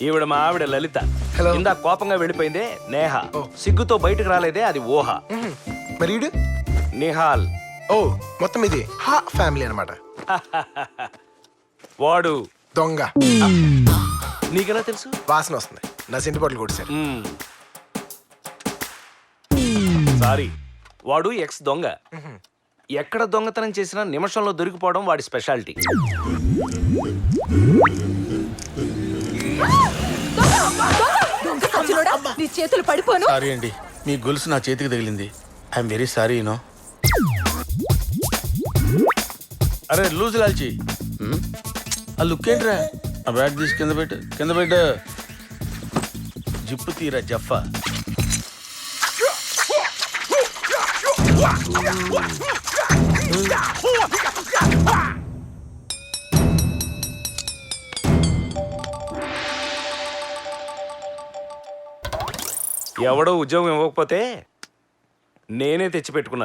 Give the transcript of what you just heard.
ఈవిడ మా ఆవిడ లలిత. Hello. ఇందా కోపంగా వెళ్ళిపోయిందే నేహ. సిగ్గుతో బయటకు రాలేదే అది ఊహ. మరి ఈడు? నిహాల్. ఓ మొత్తం ఇది హా ఫ్యామిలీ అన్నమాట. వాడు దొంగ. నీకెలా తెలుసు? వాసన వస్తుంది. నా సెంటి బాటిల్ కొట్టేశారు. సారీ, వాడు ఎక్స్ దొంగ. ఎక్కడ దొంగతనం చేసినా నిమిషంలో దొరికిపోవడం వాడి స్పెషాలిటీ. నీ చేతులు పడిపోను. సారీ అండి, మీ గొలుసు నా చేతికి తగిలింది. I'm very sorry you know. అరే లూజ్ లాల్చి, ఆ లుక్ ఏంట్రా? ఆ బ్యాగ్ తీసి కింద పెట్టు. జిప్పు తీరా జఫా. ఎవడో ఉద్యోగం ఇవ్వకపోతే నేనే తెచ్చిపెట్టుకున్నా.